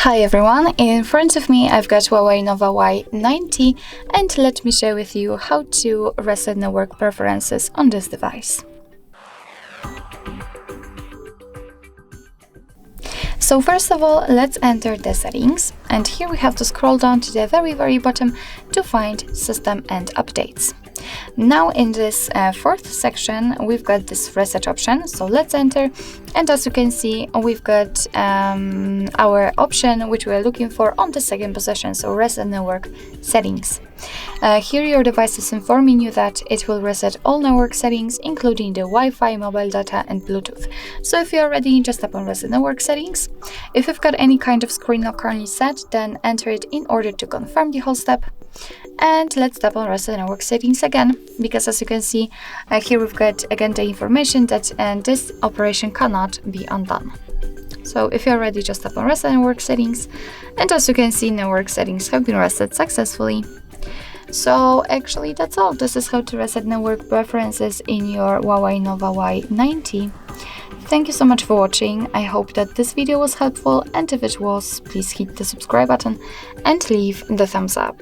Hi everyone, in front of me I've got HUAWEI Nova Y90 and let me share with you how to reset network preferences on this device. So first of all, let's enter the settings, and here we have to scroll down to the very bottom to find system and updates. Now in this fourth section we've got this reset option, so let's enter, and as you can see we've got our option which we're looking for on the second position, so reset network settings. Here your device is informing you that it will reset all network settings including the Wi-Fi, mobile data and Bluetooth. So if you're ready, just tap on reset network settings. If you've got any kind of screen lock currently set, then enter it in order to confirm the whole step. And let's tap on reset network settings again, because as you can see here we've got again the information that this operation cannot be undone. So if you're ready, just tap on reset network settings, and as you can see network settings have been reset successfully. So actually that's all. This is how to reset network preferences in your HUAWEI Nova Y90. Thank you so much for watching. I hope that this video was helpful, and if it was, please hit the subscribe button and leave the thumbs up.